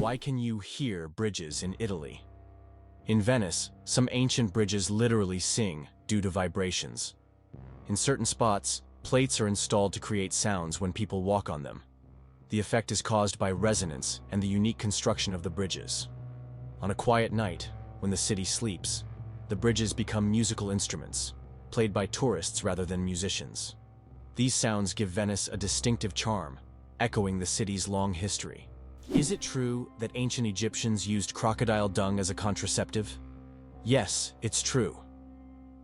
Why can you hear bridges in Italy? In Venice, some ancient bridges literally sing due to vibrations. In certain spots, plates are installed to create sounds when people walk on them. The effect is caused by resonance and the unique construction of the bridges. On a quiet night, when the city sleeps, the bridges become musical instruments, played by tourists rather than musicians. These sounds give Venice a distinctive charm, echoing the city's long history. Is it true that ancient Egyptians used crocodile dung as a contraceptive? Yes, it's true.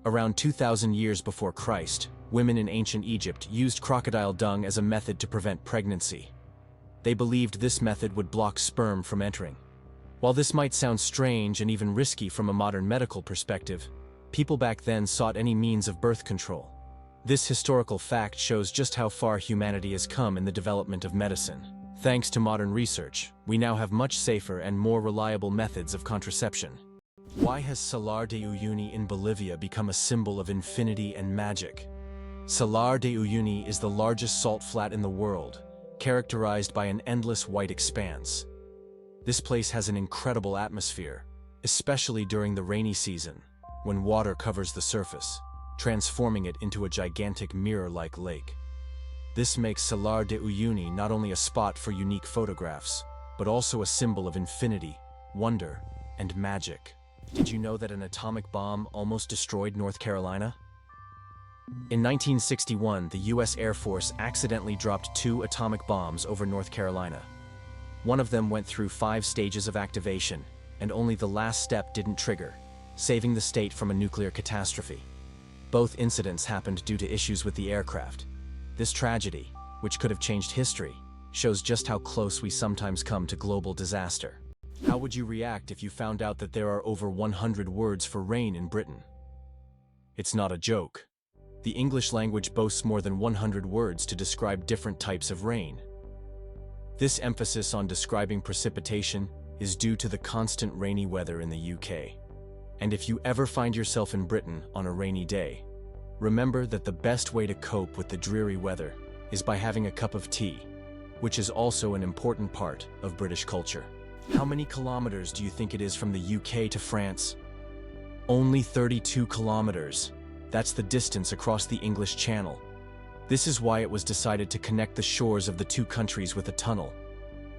Around 2,000 years before Christ, women in ancient Egypt used crocodile dung as a method to prevent pregnancy. They believed this method would block sperm from entering. While this might sound strange and even risky from a modern medical perspective, people back then sought any means of birth control. This historical fact shows just how far humanity has come in the development of medicine. Thanks to modern research, we now have much safer and more reliable methods of contraception. Why has Salar de Uyuni in Bolivia become a symbol of infinity and magic? Salar de Uyuni is the largest salt flat in the world, characterized by an endless white expanse. This place has an incredible atmosphere, especially during the rainy season, when water covers the surface, transforming it into a gigantic mirror-like lake. This makes Salar de Uyuni not only a spot for unique photographs, but also a symbol of infinity, wonder, and magic. Did you know that an atomic bomb almost destroyed North Carolina? In 1961, the U.S. Air Force accidentally dropped 2 atomic bombs over North Carolina. One of them went through 5 stages of activation, and only the last step didn't trigger, saving the state from a nuclear catastrophe. Both incidents happened due to issues with the aircraft. This tragedy, which could have changed history, shows just how close we sometimes come to global disaster. How would you react if you found out that there are over 100 words for rain in Britain? It's not a joke. The English language boasts more than 100 words to describe different types of rain. This emphasis on describing precipitation is due to the constant rainy weather in the UK. And if you ever find yourself in Britain on a rainy day, remember that the best way to cope with the dreary weather is by having a cup of tea, which is also an important part of British culture. How many kilometers do you think it is from the UK to France? Only 32 kilometers. That's the distance across the English Channel. This is why it was decided to connect the shores of the 2 countries with a tunnel.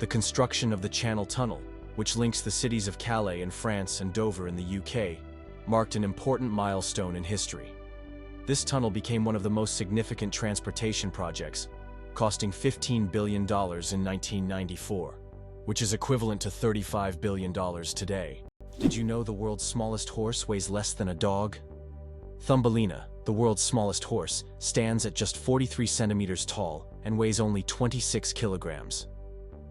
The construction of the Channel Tunnel, which links the cities of Calais in France and Dover in the UK, marked an important milestone in history. This tunnel became one of the most significant transportation projects, costing $15 billion in 1994, which is equivalent to $35 billion today. Did you know the world's smallest horse weighs less than a dog? Thumbelina, the world's smallest horse, stands at just 43 centimeters tall and weighs only 26 kilograms.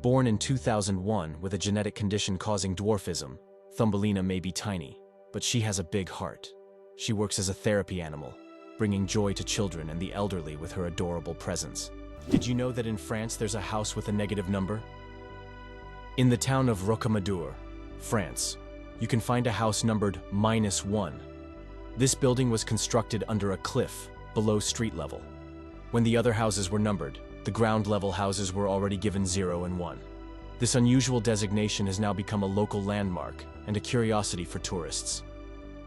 Born in 2001 with a genetic condition causing dwarfism, Thumbelina may be tiny, but she has a big heart. She works as a therapy animal, bringing joy to children and the elderly with her adorable presence. Did you know that in France there's a house with a negative number? In the town of Rocamadour, France, you can find a house numbered -1. This building was constructed under a cliff below street level. When the other houses were numbered, the ground level houses were already given 0 and 1. This unusual designation has now become a local landmark and a curiosity for tourists.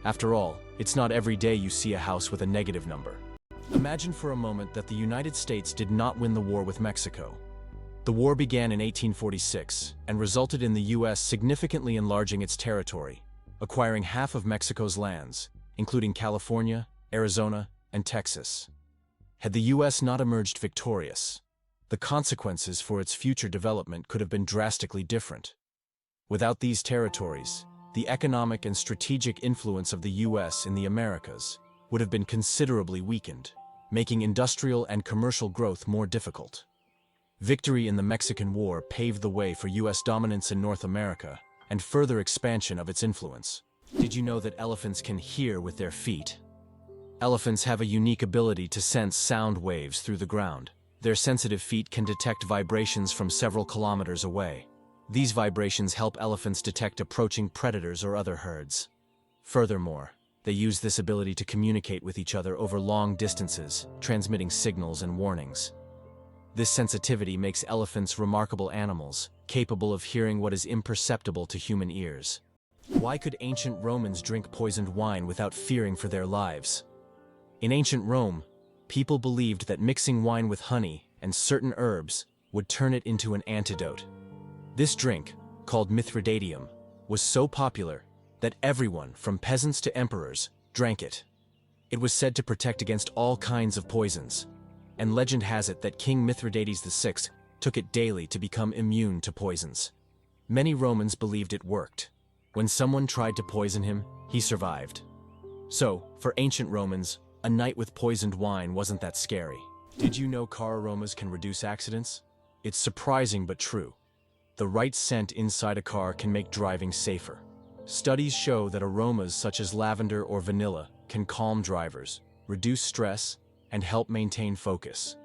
After all, it's not every day you see a house with a negative number. Imagine for a moment that the United States did not win the war with Mexico. The war began in 1846 and resulted in the U.S. significantly enlarging its territory, acquiring half of Mexico's lands, including California, Arizona, and Texas. Had the U.S. not emerged victorious, the consequences for its future development could have been drastically different. Without these territories, the economic and strategic influence of the U.S. in the Americas would have been considerably weakened, making industrial and commercial growth more difficult. Victory in the Mexican War paved the way for U.S. dominance in North America and further expansion of its influence. Did you know that elephants can hear with their feet? Elephants have a unique ability to sense sound waves through the ground. Their sensitive feet can detect vibrations from several kilometers away. These vibrations help elephants detect approaching predators or other herds. Furthermore, they use this ability to communicate with each other over long distances, transmitting signals and warnings. This sensitivity makes elephants remarkable animals, capable of hearing what is imperceptible to human ears. Why could ancient Romans drink poisoned wine without fearing for their lives? In ancient Rome, people believed that mixing wine with honey and certain herbs would turn it into an antidote. This drink, called Mithridatium, was so popular that everyone, from peasants to emperors, drank it. It was said to protect against all kinds of poisons, and legend has it that King Mithridates VI took it daily to become immune to poisons. Many Romans believed it worked. When someone tried to poison him, he survived. So, for ancient Romans, a night with poisoned wine wasn't that scary. Did you know car aromas can reduce accidents? It's surprising but true. The right scent inside a car can make driving safer. Studies show that aromas such as lavender or vanilla can calm drivers, reduce stress, and help maintain focus.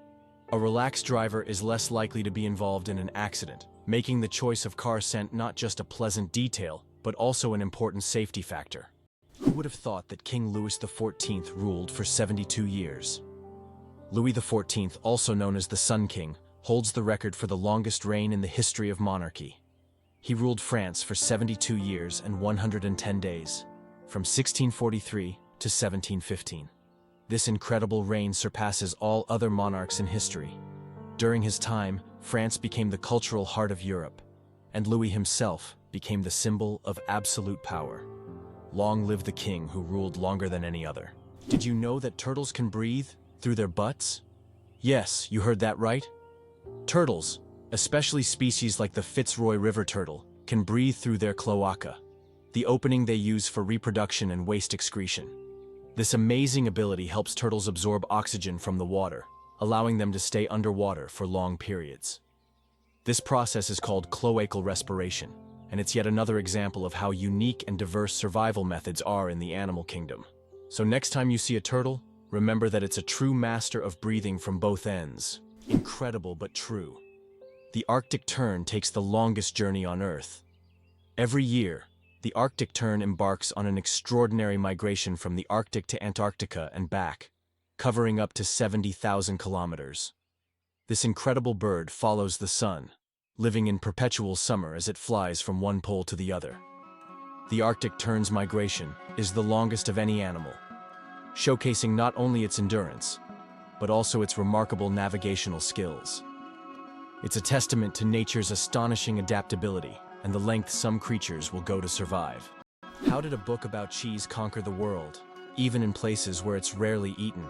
A relaxed driver is less likely to be involved in an accident, making the choice of car scent not just a pleasant detail, but also an important safety factor. Who would have thought that King Louis XIV ruled for 72 years? Louis XIV, also known as the Sun King, holds the record for the longest reign in the history of monarchy. He ruled France for 72 years and 110 days, from 1643 to 1715. This incredible reign surpasses all other monarchs in history. During his time, France became the cultural heart of Europe, and Louis himself became the symbol of absolute power. Long live the king who ruled longer than any other. Did you know that turtles can breathe through their butts? Yes, you heard that right. Turtles, especially species like the Fitzroy River turtle, can breathe through their cloaca, the opening they use for reproduction and waste excretion. This amazing ability helps turtles absorb oxygen from the water, allowing them to stay underwater for long periods. This process is called cloacal respiration, and it's yet another example of how unique and diverse survival methods are in the animal kingdom. So next time you see a turtle, remember that it's a true master of breathing from both ends. Incredible but true. The Arctic tern takes the longest journey on Earth. Every year, the Arctic tern embarks on an extraordinary migration from the Arctic to Antarctica and back, covering up to 70,000 kilometers. This incredible bird follows the sun, living in perpetual summer as it flies from one pole to the other. The Arctic tern's migration is the longest of any animal, showcasing not only its endurance, but also its remarkable navigational skills. It's a testament to nature's astonishing adaptability and the length some creatures will go to survive. How did a book about cheese conquer the world, even in places where it's rarely eaten?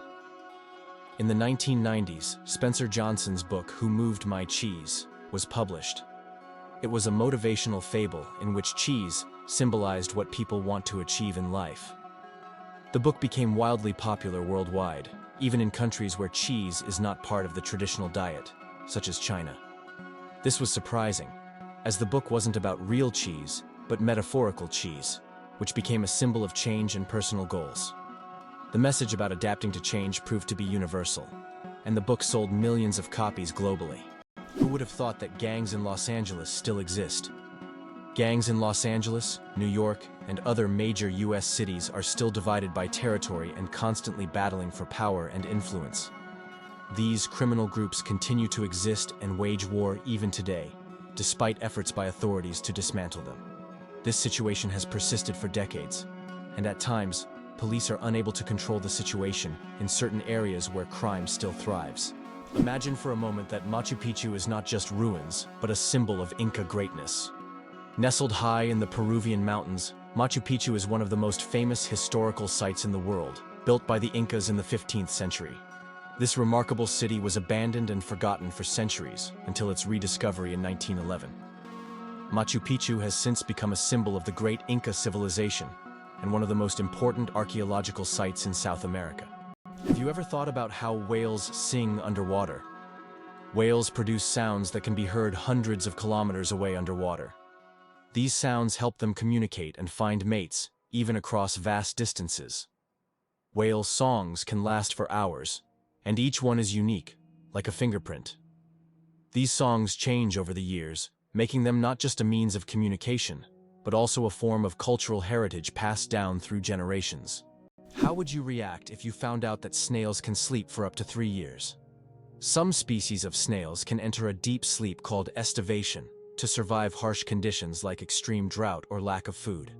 In the 1990s, Spencer Johnson's book, Who Moved My Cheese, was published. It was a motivational fable in which cheese symbolized what people want to achieve in life. The book became wildly popular worldwide, even in countries where cheese is not part of the traditional diet, such as China. This was surprising, as the book wasn't about real cheese, but metaphorical cheese, which became a symbol of change and personal goals. The message about adapting to change proved to be universal, and the book sold millions of copies globally. Who would have thought that gangs in Los Angeles still exist? Gangs in Los Angeles, New York, and other major U.S. cities are still divided by territory and constantly battling for power and influence. These criminal groups continue to exist and wage war even today, despite efforts by authorities to dismantle them. This situation has persisted for decades, and at times, police are unable to control the situation in certain areas where crime still thrives. Imagine for a moment that Machu Picchu is not just ruins, but a symbol of Inca greatness. Nestled high in the Peruvian mountains, Machu Picchu is one of the most famous historical sites in the world, built by the Incas in the 15th century. This remarkable city was abandoned and forgotten for centuries until its rediscovery in 1911. Machu Picchu has since become a symbol of the great Inca civilization and one of the most important archaeological sites in South America. Have you ever thought about how whales sing underwater? Whales produce sounds that can be heard hundreds of kilometers away underwater. These sounds help them communicate and find mates, even across vast distances. Whale songs can last for hours, and each one is unique, like a fingerprint. These songs change over the years, making them not just a means of communication, but also a form of cultural heritage passed down through generations. How would you react if you found out that snails can sleep for up to 3 years? Some species of snails can enter a deep sleep called estivation, to survive harsh conditions like extreme drought or lack of food.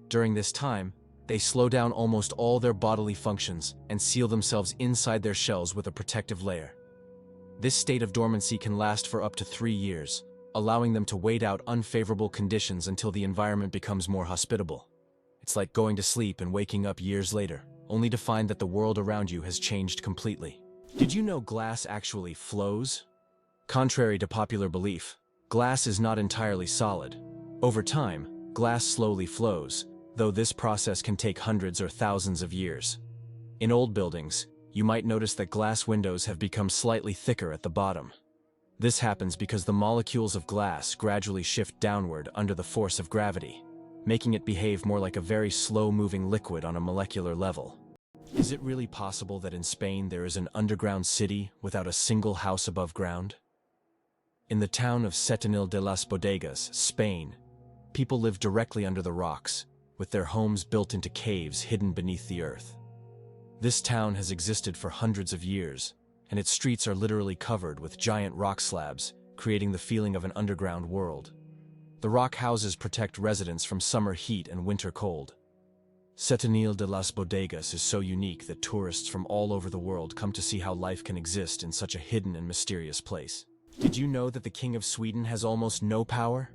During this time, they slow down almost all their bodily functions and seal themselves inside their shells with a protective layer. This state of dormancy can last for up to 3 years, allowing them to wait out unfavorable conditions until the environment becomes more hospitable. It's like going to sleep and waking up years later, only to find that the world around you has changed completely. Did you know glass actually flows? Contrary to popular belief, glass is not entirely solid. Over time, glass slowly flows, though this process can take hundreds or thousands of years. In old buildings, you might notice that glass windows have become slightly thicker at the bottom. This happens because the molecules of glass gradually shift downward under the force of gravity, making it behave more like a very slow-moving liquid on a molecular level. Is it really possible that in Spain there is an underground city without a single house above ground? In the town of Setenil de las Bodegas, Spain, people live directly under the rocks, with their homes built into caves hidden beneath the earth. This town has existed for hundreds of years, and its streets are literally covered with giant rock slabs, creating the feeling of an underground world. The rock houses protect residents from summer heat and winter cold. Setenil de las Bodegas is so unique that tourists from all over the world come to see how life can exist in such a hidden and mysterious place. Did you know that the King of Sweden has almost no power?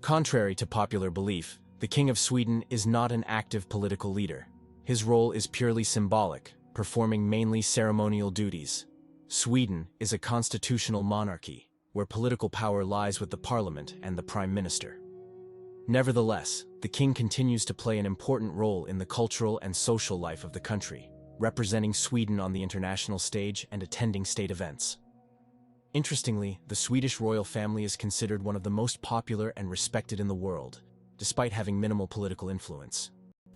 Contrary to popular belief, the King of Sweden is not an active political leader. His role is purely symbolic, performing mainly ceremonial duties. Sweden is a constitutional monarchy, where political power lies with the parliament and the prime minister. Nevertheless, the king continues to play an important role in the cultural and social life of the country, representing Sweden on the international stage and attending state events. Interestingly, the Swedish royal family is considered one of the most popular and respected in the world, despite having minimal political influence.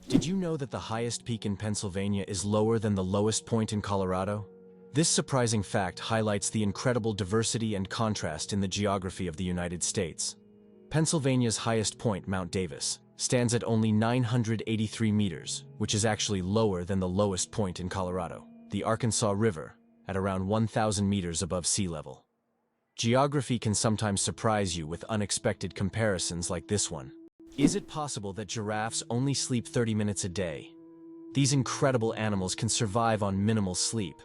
Did you know that the highest peak in Pennsylvania is lower than the lowest point in Colorado? This surprising fact highlights the incredible diversity and contrast in the geography of the United States. Pennsylvania's highest point, Mount Davis, stands at only 983 meters, which is actually lower than the lowest point in Colorado, the Arkansas River, at around 1,000 meters above sea level. Geography can sometimes surprise you with unexpected comparisons like this one. Is it possible that giraffes only sleep 30 minutes a day? These incredible animals can survive on minimal sleep.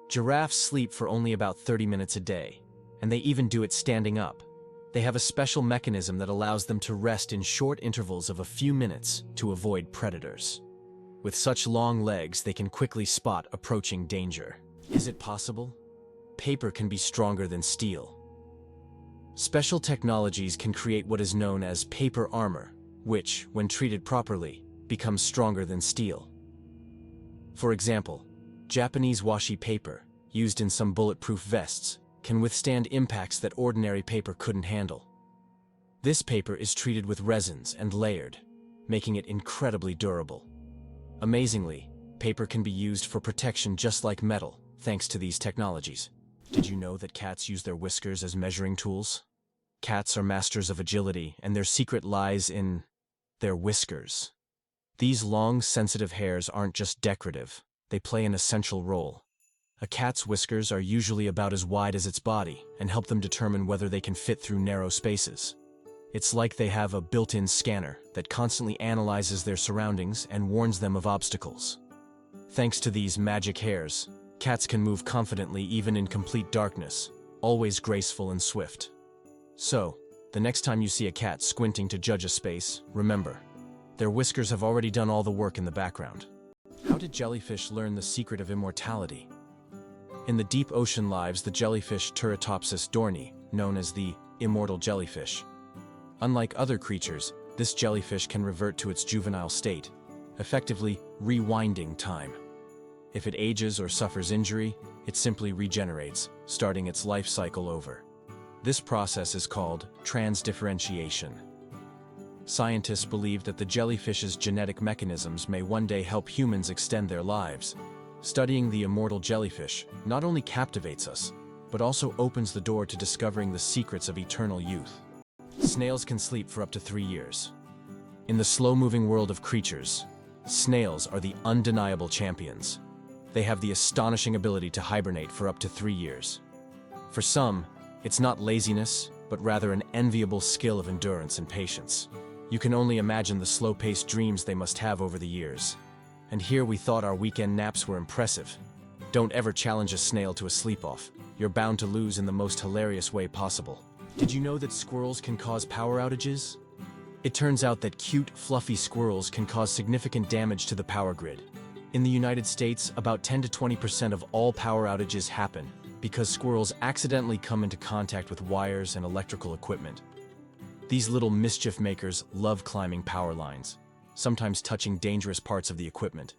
Giraffes sleep for only about 30 minutes a day, and they even do it standing up. They have a special mechanism that allows them to rest in short intervals of a few minutes to avoid predators. With such long legs, they can quickly spot approaching danger. Is it possible? Paper can be stronger than steel. Special technologies can create what is known as paper armor, which, when treated properly, becomes stronger than steel. For example, Japanese washi paper, used in some bulletproof vests, can withstand impacts that ordinary paper couldn't handle. This paper is treated with resins and layered, making it incredibly durable. Amazingly, paper can be used for protection just like metal, thanks to these technologies. Did you know that cats use their whiskers as measuring tools? Cats are masters of agility, and their secret lies in their whiskers. These long, sensitive hairs aren't just decorative, they play an essential role. A cat's whiskers are usually about as wide as its body and help them determine whether they can fit through narrow spaces. It's like they have a built-in scanner that constantly analyzes their surroundings and warns them of obstacles. Thanks to these magic hairs, cats can move confidently even in complete darkness, always graceful and swift. So, the next time you see a cat squinting to judge a space, remember, their whiskers have already done all the work in the background. How did jellyfish learn the secret of immortality? In the deep ocean lives the jellyfish Turritopsis dohrnii, known as the immortal jellyfish. Unlike other creatures, this jellyfish can revert to its juvenile state, effectively rewinding time. If it ages or suffers injury, it simply regenerates, starting its life cycle over. This process is called transdifferentiation. Scientists believe that the jellyfish's genetic mechanisms may one day help humans extend their lives. Studying the immortal jellyfish not only captivates us, but also opens the door to discovering the secrets of eternal youth. Snails can sleep for up to 3 years. In the slow-moving world of creatures, snails are the undeniable champions. They have the astonishing ability to hibernate for up to 3 years. For some, it's not laziness, but rather an enviable skill of endurance and patience. You can only imagine the slow-paced dreams they must have over the years. And here we thought our weekend naps were impressive. Don't ever challenge a snail to a sleep-off. You're bound to lose in the most hilarious way possible. Did you know that squirrels can cause power outages? It turns out that cute, fluffy squirrels can cause significant damage to the power grid. In the United States, about 10 to 20% of all power outages happen because squirrels accidentally come into contact with wires and electrical equipment. These little mischief makers love climbing power lines, sometimes touching dangerous parts of the equipment.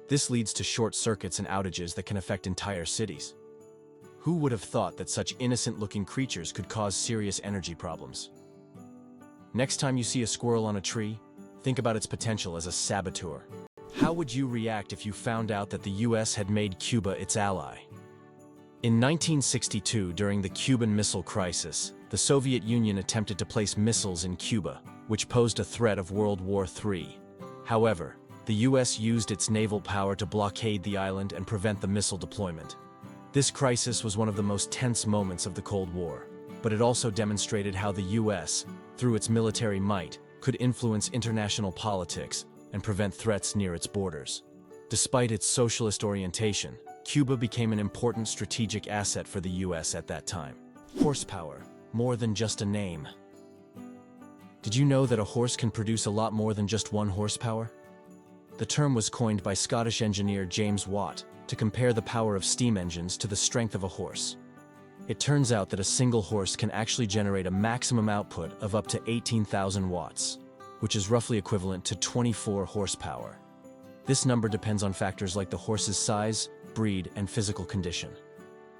This leads to short circuits and outages that can affect entire cities. Who would have thought that such innocent-looking creatures could cause serious energy problems? Next time you see a squirrel on a tree, think about its potential as a saboteur. How would you react if you found out that the US had made Cuba its ally? In 1962, during the Cuban Missile Crisis, the Soviet Union attempted to place missiles in Cuba, which posed a threat of World War III. However, the US used its naval power to blockade the island and prevent the missile deployment. This crisis was one of the most tense moments of the Cold War, but it also demonstrated how the US, through its military might, could influence international politics and prevent threats near its borders. Despite its socialist orientation, Cuba became an important strategic asset for the US at that time. Horsepower, more than just a name. Did you know that a horse can produce a lot more than just 1 horsepower? The term was coined by Scottish engineer James Watt to compare the power of steam engines to the strength of a horse. It turns out that a single horse can actually generate a maximum output of up to 18,000 watts, which is roughly equivalent to 24 horsepower. This number depends on factors like the horse's size, breed, and physical condition.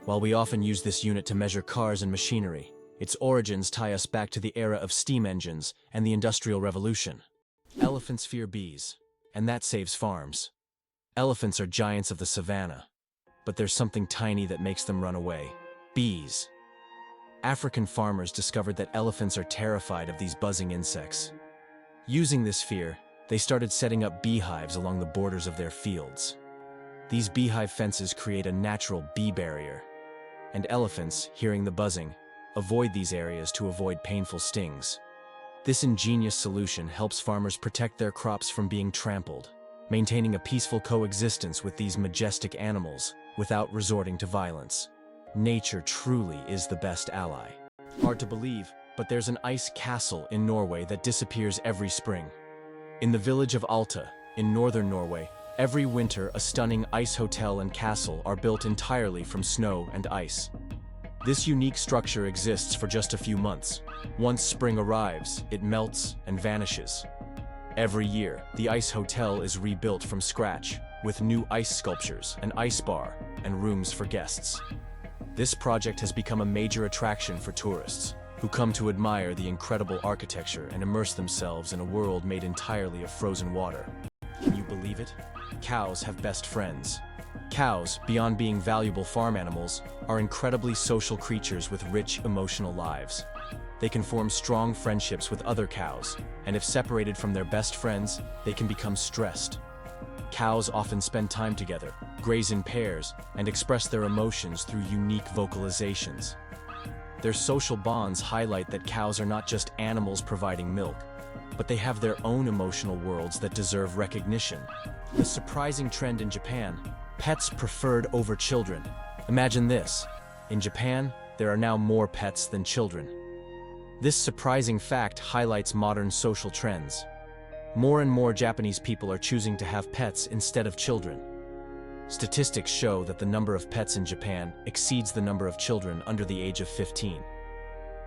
While we often use this unit to measure cars and machinery, its origins tie us back to the era of steam engines and the Industrial Revolution. Elephants fear bees, and that saves farms. Elephants are giants of the savannah, but there's something tiny that makes them run away: bees. African farmers discovered that elephants are terrified of these buzzing insects. Using this fear, they started setting up beehives along the borders of their fields. These beehive fences create a natural bee barrier, and elephants, hearing the buzzing, avoid these areas to avoid painful stings. This ingenious solution helps farmers protect their crops from being trampled, maintaining a peaceful coexistence with these majestic animals without resorting to violence. Nature truly is the best ally. Hard to believe, but there's an ice castle in Norway that disappears every spring. In the village of Alta, in northern Norway, every winter a stunning ice hotel and castle are built entirely from snow and ice. This unique structure exists for just a few months. Once spring arrives, it melts and vanishes. Every year, the ice hotel is rebuilt from scratch, with new ice sculptures, an ice bar, and rooms for guests. This project has become a major attraction for tourists, who come to admire the incredible architecture and immerse themselves in a world made entirely of frozen water. Can you believe it? Cows have best friends. Cows, beyond being valuable farm animals, are incredibly social creatures with rich emotional lives. They can form strong friendships with other cows, and if separated from their best friends, they can become stressed. Cows often spend time together, graze in pairs, and express their emotions through unique vocalizations. Their social bonds highlight that cows are not just animals providing milk, but they have their own emotional worlds that deserve recognition. A surprising trend in Japan: pets preferred over children. Imagine this: in Japan, there are now more pets than children. This surprising fact highlights modern social trends. More and more Japanese people are choosing to have pets instead of children. Statistics show that the number of pets in Japan exceeds the number of children under the age of 15.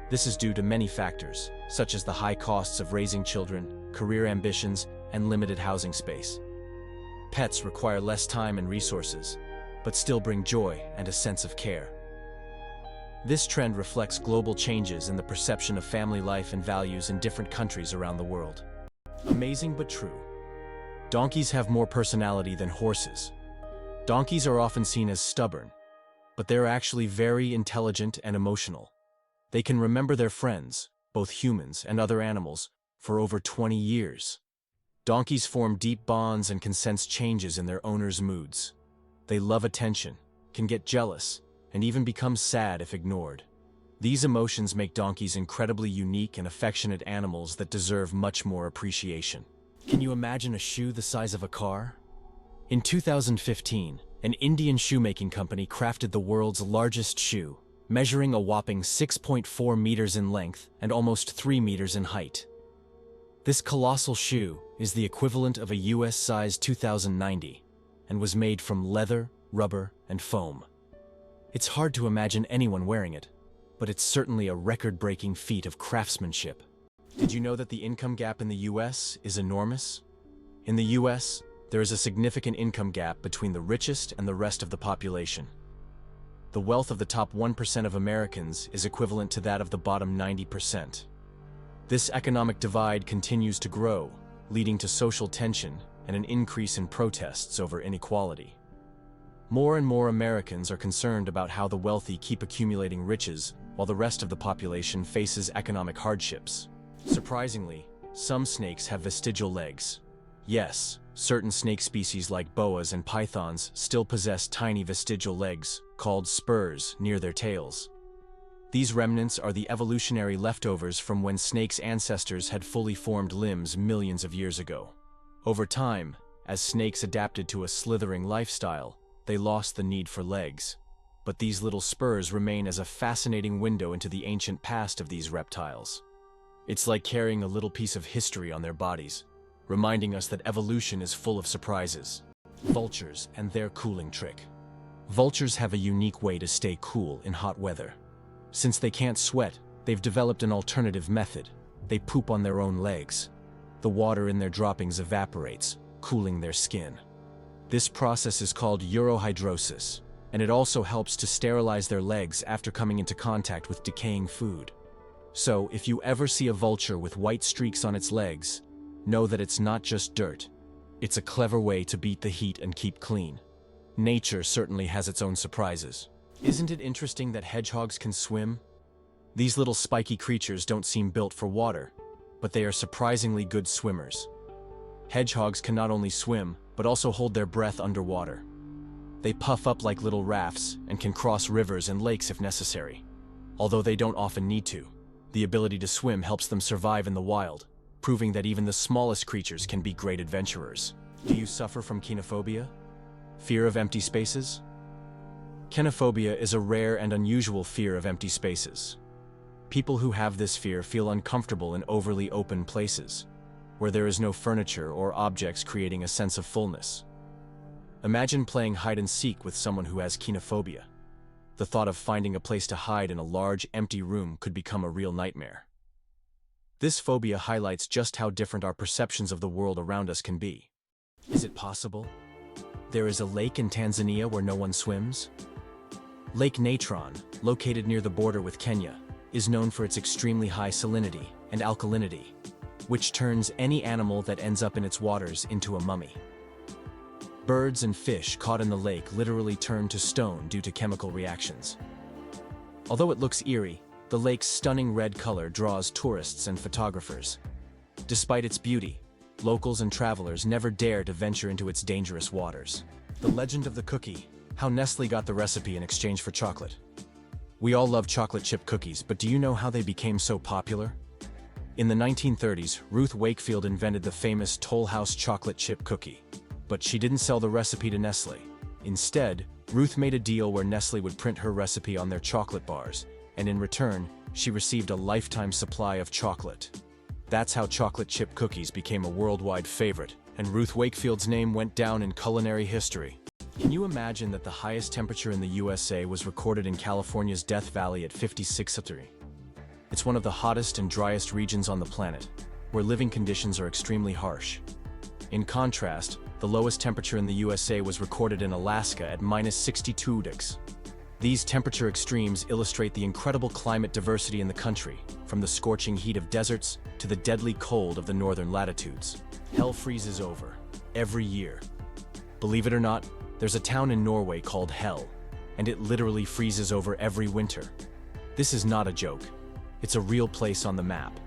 This is due to many factors, such as the high costs of raising children, career ambitions, and limited housing space. Pets require less time and resources, but still bring joy and a sense of care. This trend reflects global changes in the perception of family life and values in different countries around the world. Amazing but true. Donkeys have more personality than horses. Donkeys are often seen as stubborn, but they're actually very intelligent and emotional. They can remember their friends, both humans and other animals, for over 20 years. Donkeys form deep bonds and can sense changes in their owners' moods. They love attention, can get jealous, and even become sad if ignored. These emotions make donkeys incredibly unique and affectionate animals that deserve much more appreciation. Can you imagine a shoe the size of a car? In 2015, an Indian shoemaking company crafted the world's largest shoe, measuring a whopping 6.4 meters in length and almost 3 meters in height. This colossal shoe is the equivalent of a US size 2090 and was made from leather, rubber, and foam. It's hard to imagine anyone wearing it, but it's certainly a record-breaking feat of craftsmanship. Did you know that the income gap in the US is enormous? In the US, there is a significant income gap between the richest and the rest of the population. The wealth of the top 1% of Americans is equivalent to that of the bottom 90%. This economic divide continues to grow, leading to social tension and an increase in protests over inequality. More and more Americans are concerned about how the wealthy keep accumulating riches while the rest of the population faces economic hardships. Surprisingly, some snakes have vestigial legs. Yes, certain snake species like boas and pythons still possess tiny vestigial legs, called spurs, near their tails. These remnants are the evolutionary leftovers from when snakes' ancestors had fully formed limbs millions of years ago. Over time, as snakes adapted to a slithering lifestyle, they lost the need for legs. But these little spurs remain as a fascinating window into the ancient past of these reptiles. It's like carrying a little piece of history on their bodies, reminding us that evolution is full of surprises. Vultures and their cooling trick. Vultures have a unique way to stay cool in hot weather. Since they can't sweat, they've developed an alternative method. They poop on their own legs. The water in their droppings evaporates, cooling their skin. This process is called urohydrosis, and it also helps to sterilize their legs after coming into contact with decaying food. So, if you ever see a vulture with white streaks on its legs, know that it's not just dirt. It's a clever way to beat the heat and keep clean. Nature certainly has its own surprises. Isn't it interesting that hedgehogs can swim? These little spiky creatures don't seem built for water, but they are surprisingly good swimmers. Hedgehogs can not only swim, but also hold their breath underwater. They puff up like little rafts and can cross rivers and lakes if necessary. Although they don't often need to, the ability to swim helps them survive in the wild, proving that even the smallest creatures can be great adventurers. Do you suffer from kenophobia? Fear of empty spaces? Kenophobia is a rare and unusual fear of empty spaces. People who have this fear feel uncomfortable in overly open places, where there is no furniture or objects creating a sense of fullness. Imagine playing hide-and-seek with someone who has kenophobia. The thought of finding a place to hide in a large, empty room could become a real nightmare. This phobia highlights just how different our perceptions of the world around us can be. Is it possible? There is a lake in Tanzania where no one swims? Lake Natron, located near the border with Kenya, is known for its extremely high salinity and alkalinity, which turns any animal that ends up in its waters into a mummy. Birds and fish caught in the lake literally turn to stone due to chemical reactions. Although it looks eerie, the lake's stunning red color draws tourists and photographers. Despite its beauty, locals and travelers never dare to venture into its dangerous waters. The legend of the cookie, how Nestle got the recipe in exchange for chocolate. We all love chocolate chip cookies, but do you know how they became so popular? In the 1930s, Ruth Wakefield invented the famous Toll House chocolate chip cookie. But she didn't sell the recipe to Nestle. Instead, Ruth made a deal where Nestle would print her recipe on their chocolate bars, and in return, she received a lifetime supply of chocolate. That's how chocolate chip cookies became a worldwide favorite, and Ruth Wakefield's name went down in culinary history. Can you imagine that the highest temperature in the USA was recorded in California's Death Valley at 56 degrees? It's one of the hottest and driest regions on the planet, where living conditions are extremely harsh. In contrast, the lowest temperature in the USA was recorded in Alaska at -62 degrees. These temperature extremes illustrate the incredible climate diversity in the country, from the scorching heat of deserts to the deadly cold of the northern latitudes. Hell freezes over, every year. Believe it or not, there's a town in Norway called Hell, and it literally freezes over every winter. This is not a joke. It's a real place on the map.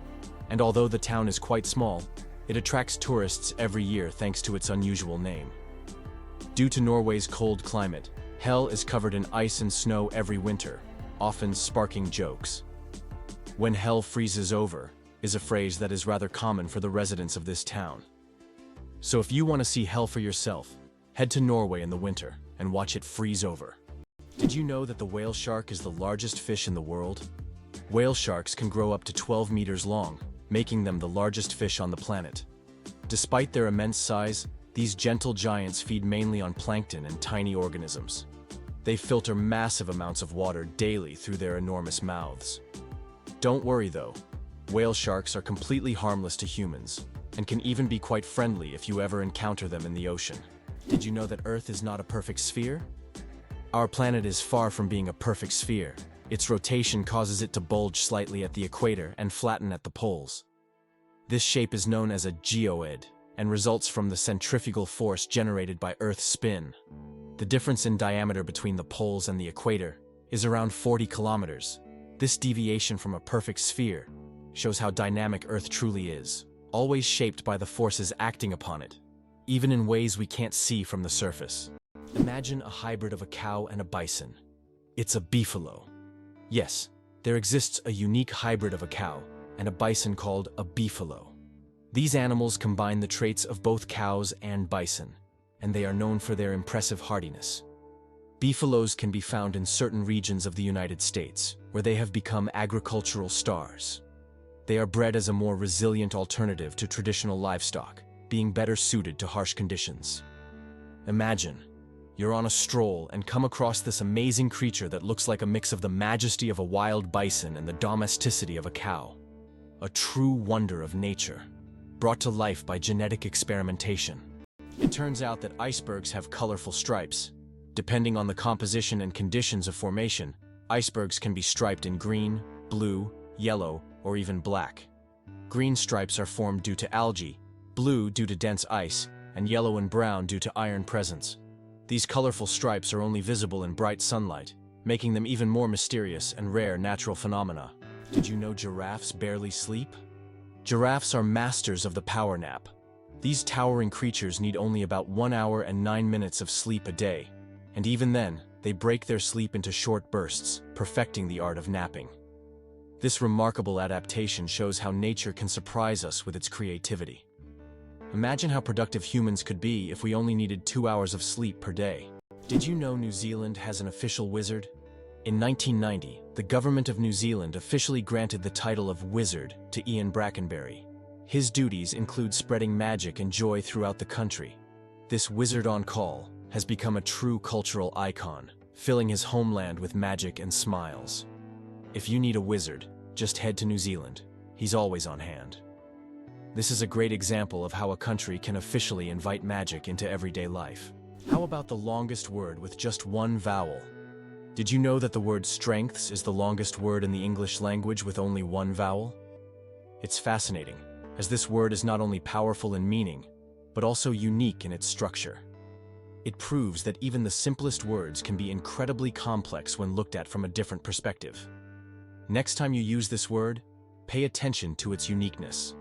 And although the town is quite small, it attracts tourists every year thanks to its unusual name. Due to Norway's cold climate, Hell is covered in ice and snow every winter, often sparking jokes. "When hell freezes over" is a phrase that is rather common for the residents of this town. So if you want to see hell for yourself, head to Norway in the winter and watch it freeze over. Did you know that the whale shark is the largest fish in the world? Whale sharks can grow up to 12 meters long, making them the largest fish on the planet. Despite their immense size, these gentle giants feed mainly on plankton and tiny organisms. They filter massive amounts of water daily through their enormous mouths. Don't worry though, whale sharks are completely harmless to humans, and can even be quite friendly if you ever encounter them in the ocean. Did you know that Earth is not a perfect sphere? Our planet is far from being a perfect sphere. Its rotation causes it to bulge slightly at the equator and flatten at the poles. This shape is known as a geoid, and results from the centrifugal force generated by Earth's spin. The difference in diameter between the poles and the equator is around 40 kilometers. This deviation from a perfect sphere shows how dynamic Earth truly is, always shaped by the forces acting upon it, even in ways we can't see from the surface. Imagine a hybrid of a cow and a bison. It's a beefalo. Yes, there exists a unique hybrid of a cow and a bison called a beefalo. These animals combine the traits of both cows and bison, and they are known for their impressive hardiness. Beefalos can be found in certain regions of the United States, where they have become agricultural stars. They are bred as a more resilient alternative to traditional livestock, being better suited to harsh conditions. Imagine, you're on a stroll and come across this amazing creature that looks like a mix of the majesty of a wild bison and the domesticity of a cow. A true wonder of nature, brought to life by genetic experimentation. It turns out that icebergs have colorful stripes. Depending on the composition and conditions of formation, icebergs can be striped in green, blue, yellow, or even black. Green stripes are formed due to algae, blue due to dense ice, and yellow and brown due to iron presence. These colorful stripes are only visible in bright sunlight, making them even more mysterious and rare natural phenomena. Did you know giraffes barely sleep? Giraffes are masters of the power nap. These towering creatures need only about 1 hour and 9 minutes of sleep a day, and even then, they break their sleep into short bursts, perfecting the art of napping. This remarkable adaptation shows how nature can surprise us with its creativity. Imagine how productive humans could be if we only needed 2 hours of sleep per day. Did you know New Zealand has an official wizard? In 1990, the government of New Zealand officially granted the title of Wizard to Ian Brackenbury. His duties include spreading magic and joy throughout the country. This wizard on call has become a true cultural icon, filling his homeland with magic and smiles. If you need a wizard, just head to New Zealand. He's always on hand. This is a great example of how a country can officially invite magic into everyday life. How about the longest word with just one vowel? Did you know that the word strengths is the longest word in the English language with only one vowel? It's fascinating, as this word is not only powerful in meaning, but also unique in its structure. It proves that even the simplest words can be incredibly complex when looked at from a different perspective. Next time you use this word, pay attention to its uniqueness.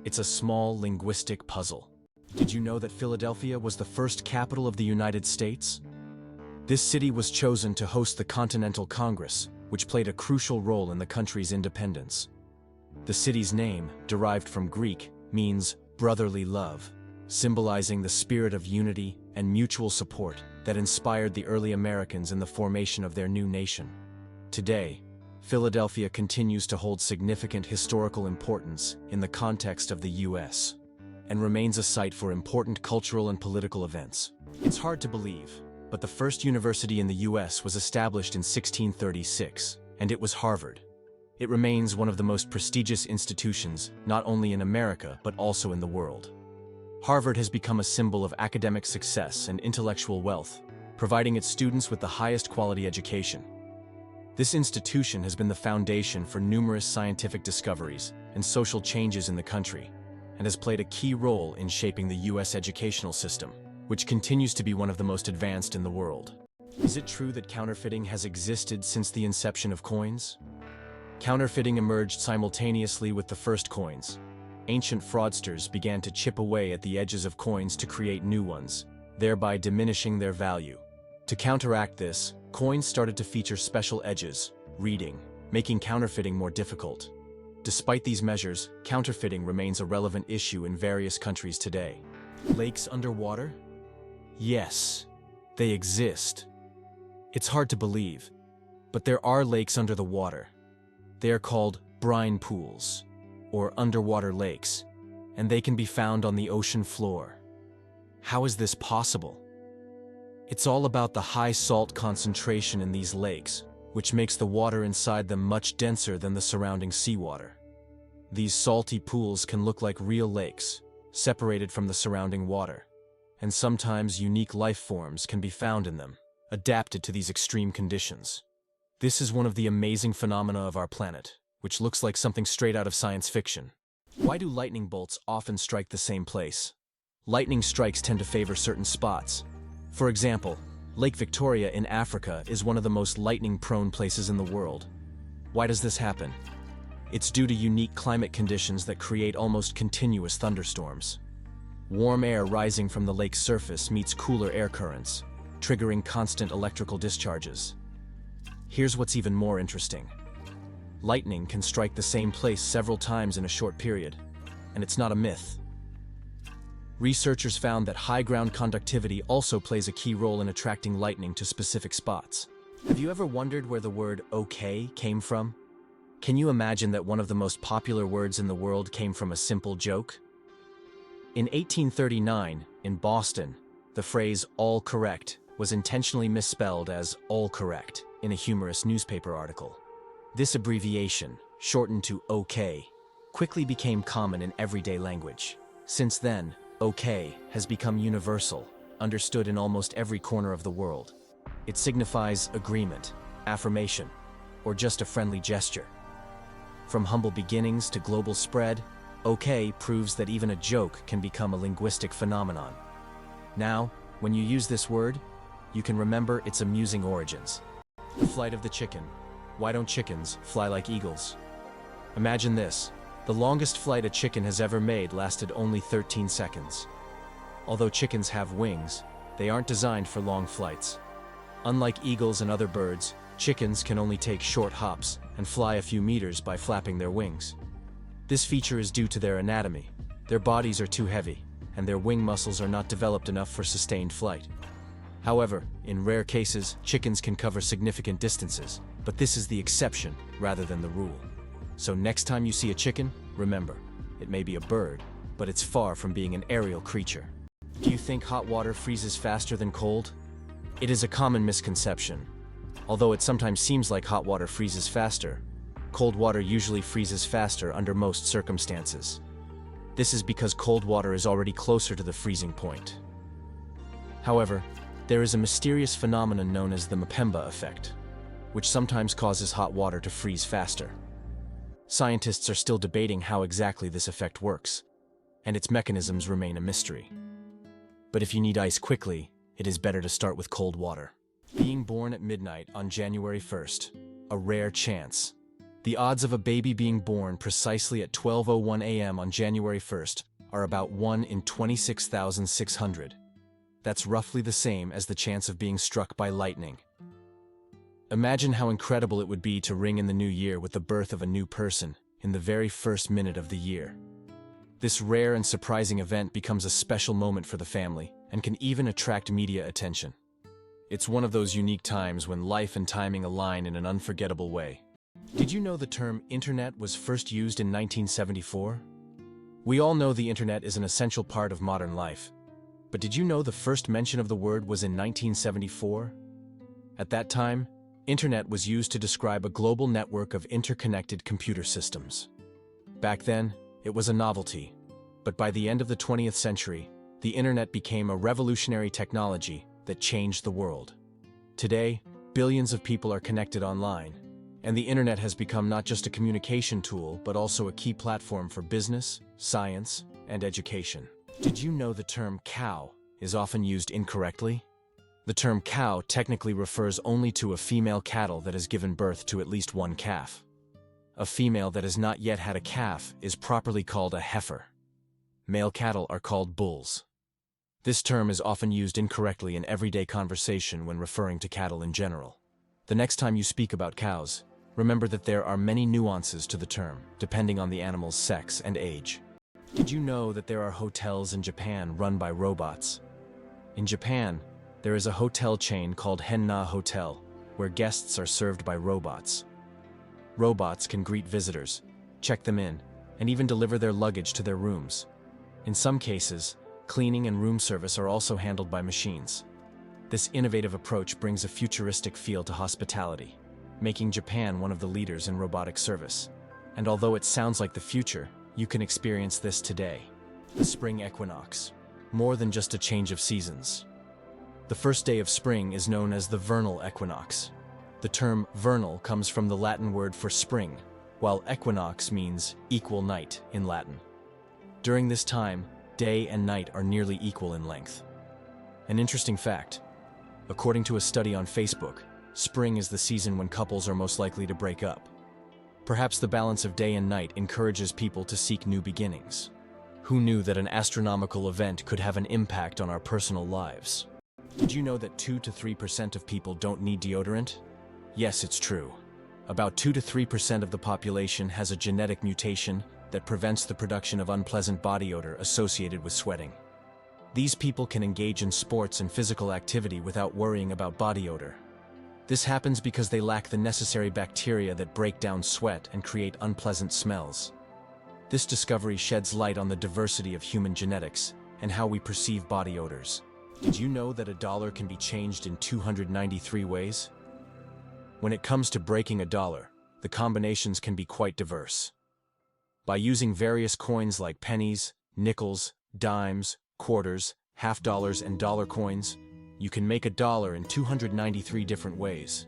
It's a small linguistic puzzle. Did you know that Philadelphia was the first capital of the United States? This city was chosen to host the Continental Congress, which played a crucial role in the country's independence. The city's name, derived from Greek, means brotherly love, symbolizing the spirit of unity and mutual support that inspired the early Americans in the formation of their new nation. Today, Philadelphia continues to hold significant historical importance in the context of the U.S. and remains a site for important cultural and political events. It's hard to believe, but the first university in the U.S. was established in 1636, and it was Harvard. It remains one of the most prestigious institutions, not only in America, but also in the world. Harvard has become a symbol of academic success and intellectual wealth, providing its students with the highest quality education. This institution has been the foundation for numerous scientific discoveries and social changes in the country, and has played a key role in shaping the U.S. educational system, which continues to be one of the most advanced in the world. Is it true that counterfeiting has existed since the inception of coins? Counterfeiting emerged simultaneously with the first coins. Ancient fraudsters began to chip away at the edges of coins to create new ones, thereby diminishing their value. To counteract this, coins started to feature special edges, reading, making counterfeiting more difficult. Despite these measures, counterfeiting remains a relevant issue in various countries today. Lakes underwater? Yes, they exist. It's hard to believe, but there are lakes under the water. They are called brine pools, or underwater lakes, and they can be found on the ocean floor. How is this possible? It's all about the high salt concentration in these lakes, which makes the water inside them much denser than the surrounding seawater. These salty pools can look like real lakes, separated from the surrounding water, and sometimes unique life forms can be found in them, adapted to these extreme conditions. This is one of the amazing phenomena of our planet, which looks like something straight out of science fiction. Why do lightning bolts often strike the same place? Lightning strikes tend to favor certain spots. For example, Lake Victoria in Africa is one of the most lightning-prone places in the world. Why does this happen? It's due to unique climate conditions that create almost continuous thunderstorms. Warm air rising from the lake's surface meets cooler air currents, triggering constant electrical discharges. Here's what's even more interesting. Lightning can strike the same place several times in a short period, and it's not a myth. Researchers found that high ground conductivity also plays a key role in attracting lightning to specific spots. Have you ever wondered where the word okay came from? Can you imagine that one of the most popular words in the world came from a simple joke? In 1839, in Boston, the phrase all correct was intentionally misspelled as all correct in a humorous newspaper article. This abbreviation, shortened to OK, quickly became common in everyday language. Since then, OK has become universal, understood in almost every corner of the world. It signifies agreement, affirmation, or just a friendly gesture. From humble beginnings to global spread, OK proves that even a joke can become a linguistic phenomenon. Now, when you use this word, you can remember its amusing origins. The flight of the chicken. Why don't chickens fly like eagles? Imagine this. The longest flight a chicken has ever made lasted only 13 seconds. Although chickens have wings, they aren't designed for long flights. Unlike eagles and other birds, chickens can only take short hops and fly a few meters by flapping their wings. This feature is due to their anatomy. Their bodies are too heavy, and their wing muscles are not developed enough for sustained flight. However, in rare cases, chickens can cover significant distances, but this is the exception rather than the rule. So next time you see a chicken, remember, it may be a bird, but it's far from being an aerial creature. Do you think hot water freezes faster than cold? It is a common misconception. Although it sometimes seems like hot water freezes faster, cold water usually freezes faster under most circumstances. This is because cold water is already closer to the freezing point. However, there is a mysterious phenomenon known as the Mpemba effect, which sometimes causes hot water to freeze faster. Scientists are still debating how exactly this effect works, and its mechanisms remain a mystery. But if you need ice quickly, it is better to start with cold water. Being born at midnight on January 1st, a rare chance. The odds of a baby being born precisely at 12:01 a.m. on January 1st are about 1 in 26,600. That's roughly the same as the chance of being struck by lightning. Imagine how incredible it would be to ring in the new year with the birth of a new person in the very first minute of the year. This rare and surprising event becomes a special moment for the family and can even attract media attention. It's one of those unique times when life and timing align in an unforgettable way. Did you know the term internet was first used in 1974? We all know the internet is an essential part of modern life. But did you know the first mention of the word was in 1974? At that time, internet was used to describe a global network of interconnected computer systems. Back then, it was a novelty. But by the end of the 20th century, the internet became a revolutionary technology that changed the world. Today, billions of people are connected online, and the internet has become not just a communication tool, but also a key platform for business, science, and education. Did you know the term cow is often used incorrectly? The term cow technically refers only to a female cattle that has given birth to at least one calf. A female that has not yet had a calf is properly called a heifer. Male cattle are called bulls. This term is often used incorrectly in everyday conversation when referring to cattle in general. The next time you speak about cows, Remember that there are many nuances to the term, depending on the animal's sex and age. Did you know that there are hotels in Japan run by robots? In Japan, there is a hotel chain called Henna Hotel, where guests are served by robots. Robots can greet visitors, check them in, and even deliver their luggage to their rooms. In some cases, cleaning and room service are also handled by machines. This innovative approach brings a futuristic feel to hospitality, making Japan one of the leaders in robotic service. And although it sounds like the future, you can experience this today. The spring equinox. More than just a change of seasons. The first day of spring is known as the vernal equinox. The term vernal comes from the Latin word for spring, while equinox means equal night in Latin. During this time, day and night are nearly equal in length. An interesting fact: according to a study on Facebook, spring is the season when couples are most likely to break up. Perhaps the balance of day and night encourages people to seek new beginnings. Who knew that an astronomical event could have an impact on our personal lives? Did you know that 2 to 3% of people don't need deodorant? Yes, it's true. About 2 to 3% of the population has a genetic mutation that prevents the production of unpleasant body odor associated with sweating. These people can engage in sports and physical activity without worrying about body odor. This happens because they lack the necessary bacteria that break down sweat and create unpleasant smells. This discovery sheds light on the diversity of human genetics and how we perceive body odors. Did you know that a dollar can be changed in 293 ways? When it comes to breaking a dollar, the combinations can be quite diverse. By using various coins like pennies, nickels, dimes, quarters, half dollars, and dollar coins, you can make a dollar in 293 different ways.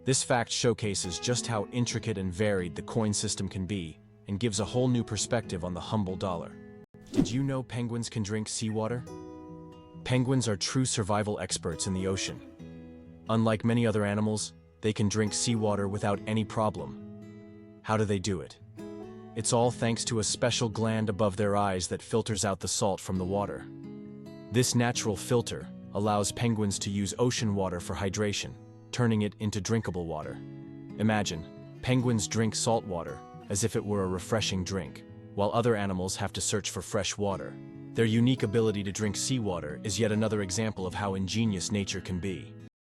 This fact showcases just how intricate and varied the coin system can be and gives a whole new perspective on the humble dollar. Did you know penguins can drink seawater? Penguins are true survival experts in the ocean. Unlike many other animals, they can drink seawater without any problem. How do they do it? It's all thanks to a special gland above their eyes that filters out the salt from the water. This natural filter allows penguins to use ocean water for hydration, turning it into drinkable water. Imagine, penguins drink salt water as if it were a refreshing drink, while other animals have to search for fresh water. Their unique ability to drink seawater is yet another example of how ingenious nature can be.